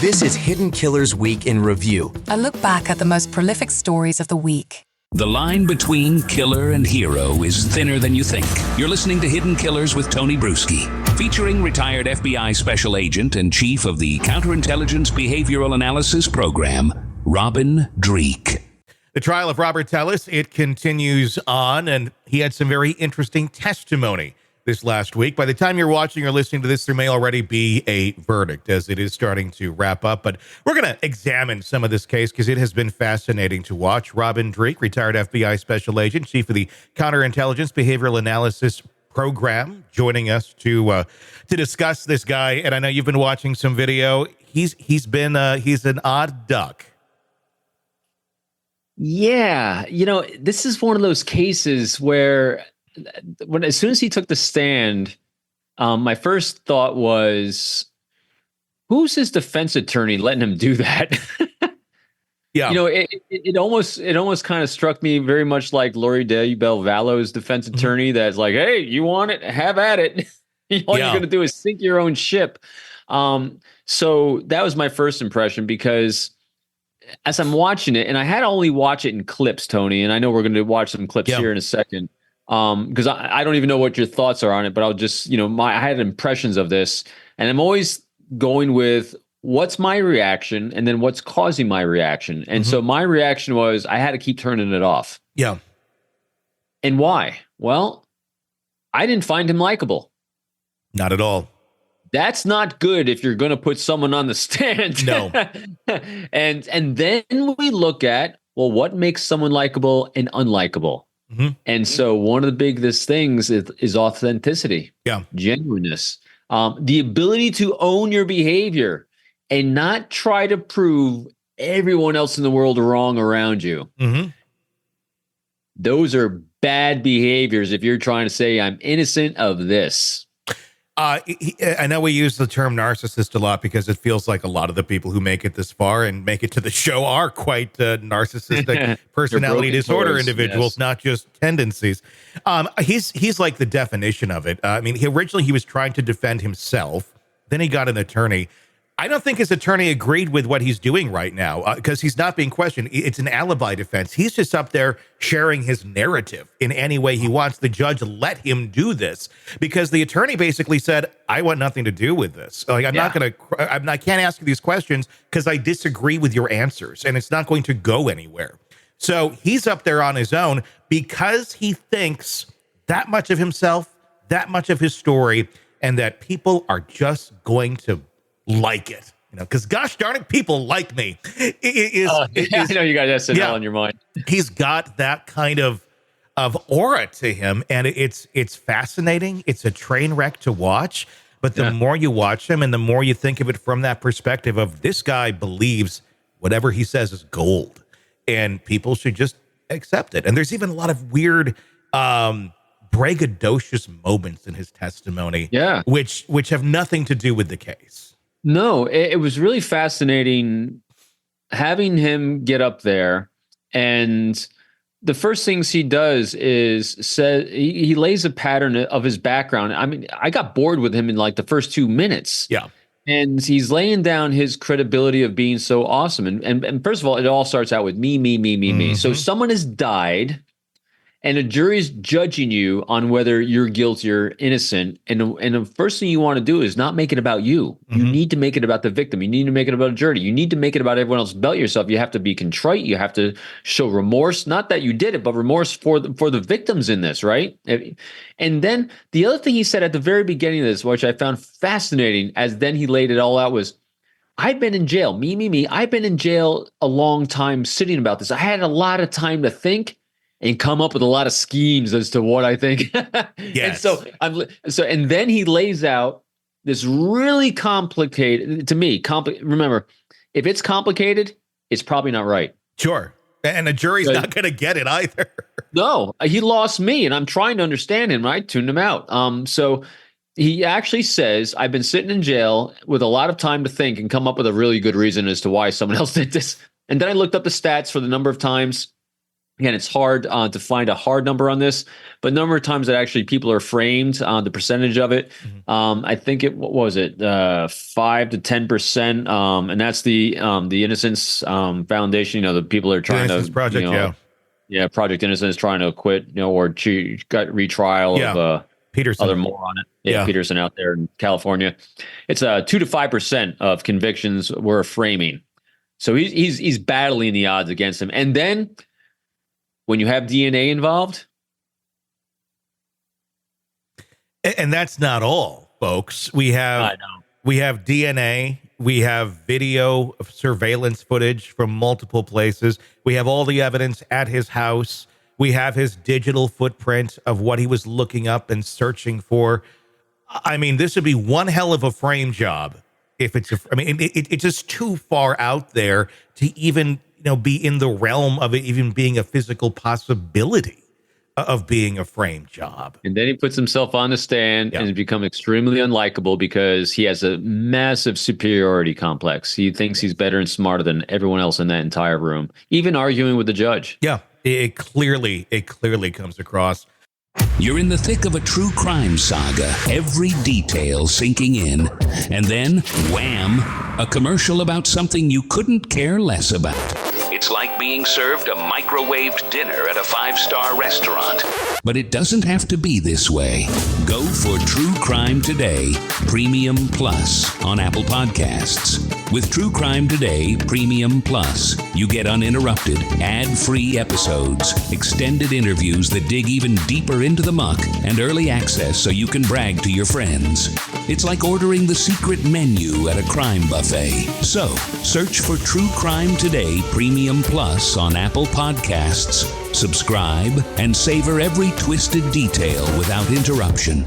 This is Hidden Killers Week in Review. A look back at the most prolific stories of the week. The line between killer and hero is thinner than you think. You're listening to Hidden Killers with Tony Brueski, featuring retired FBI special agent and chief of the Counterintelligence Behavioral Analysis Program, Robin Dreeke. The trial of Robert Tellis, it continues on, and he had some very interesting testimony this last week. By the time you're watching or listening to this, there may already be a verdict as it is starting to wrap up. But we're going to examine some of this case because it has been fascinating to watch. Robin Dreeke, retired FBI special agent, chief of the Counterintelligence Behavioral Analysis Program, joining us to discuss this guy. And I know you've been watching some video. He's an odd duck. Yeah, this is one of those cases where as soon as he took the stand, my first thought was, who's his defense attorney letting him do that? Yeah. It almost kind of struck me very much like Lori Delvallo's defense attorney that's like, hey, you want it? Have at it. All you're going to do is sink your own ship. So that was my first impression, because as I'm watching it, and I had to only watch it in clips, Tony, and I know we're going to watch some clips here in a second. Because I don't even know what your thoughts are on it, but I'll just, I had impressions of this, and I'm always going with what's my reaction and then what's causing my reaction. And so my reaction was I had to keep turning it off. Yeah. And why? Well, I didn't find him likable. Not at all. That's not good if you're going to put someone on the stand. No. And then we look at, well, what makes someone likable and unlikable? And so one of the biggest things is authenticity, genuineness, the ability to own your behavior and not try to prove everyone else in the world wrong around you. Those are bad behaviors if you're trying to say I'm innocent of this. I know we use the term narcissist a lot because it feels like a lot of the people who make it this far and make it to the show are quite narcissistic personality disorder individuals, not just tendencies. He's like the definition of it. I mean, originally he was trying to defend himself. Then he got an attorney. I don't think his attorney agreed with what he's doing right now because he's not being questioned. It's an alibi defense. He's just up there sharing his narrative in any way he wants. The judge let him do this because the attorney basically said, I want nothing to do with this. Like, I can't ask you these questions because I disagree with your answers and it's not going to go anywhere. So he's up there on his own because he thinks that much of himself, that much of his story, and that people are just going to like it, because gosh darn it, people like me. I know you got SNL on your mind. He's got that kind of aura to him, and it's fascinating. It's a train wreck to watch, but the more you watch him and the more you think of it from that perspective of this guy believes whatever he says is gold, and people should just accept it. And there's even a lot of weird braggadocious moments in his testimony, which have nothing to do with the case. No, it was really fascinating having him get up there, and the first things he does is he lays a pattern of his background. I mean, I got bored with him in like the first 2 minutes. Yeah. And he's laying down his credibility of being so awesome. And first of all, it all starts out with me. So someone has died, and a jury's judging you on whether you're guilty or innocent. And the first thing you want to do is not make it about you. You need to make it about the victim. You need to make it about a jury. You need to make it about everyone else but yourself. You have to be contrite. You have to show remorse. Not that you did it, but remorse for the victims in this, right? And then the other thing he said at the very beginning of this, which I found fascinating, as then he laid it all out, was, I've been in jail. Me. I've been in jail a long time sitting about this. I had a lot of time to think and come up with a lot of schemes as to what I think. Yes. And and then he lays out this really complicated, to me, remember, if it's complicated, it's probably not right. Sure. And the jury's not going to get it either. No, he lost me, and I'm trying to understand him. I tuned him out. So he actually says, I've been sitting in jail with a lot of time to think and come up with a really good reason as to why someone else did this. And then I looked up the stats for the number of times Again, it's hard to find a hard number on this, but number of times that actually people are framed, the percentage of it, I think what was it, 5 to 10%, and that's the Innocence Foundation. The people are trying Innocence to Project, Project Innocence, trying to acquit, or got retrial of Peterson, other moron. Peterson out there in California. It's 2 to 5% of convictions were framing, so he's battling the odds against him, and then, when you have DNA involved. And that's not all, folks. We have DNA. We have video of surveillance footage from multiple places. We have all the evidence at his house. We have his digital footprint of what he was looking up and searching for. I mean, this would be one hell of a frame job if it's it's just too far out there to even be in the realm of it even being a physical possibility of being a frame job. And then he puts himself on the stand and has become extremely unlikable because he has a massive superiority complex. He thinks he's better and smarter than everyone else in that entire room, even arguing with the judge. Yeah, it clearly comes across. You're in the thick of a true crime saga, every detail sinking in, and then, wham, a commercial about something you couldn't care less about. It's like being served a microwaved dinner at a 5-star restaurant. But it doesn't have to be this way. Go for True Crime Today Premium Plus on Apple Podcasts. With True Crime Today Premium Plus, you get uninterrupted, ad-free episodes, extended interviews that dig even deeper into the muck, and early access so you can brag to your friends. It's like ordering the secret menu at a crime buffet. So, search for True Crime Today Premium Plus on Apple Podcasts, subscribe, and savor every twisted detail without interruption.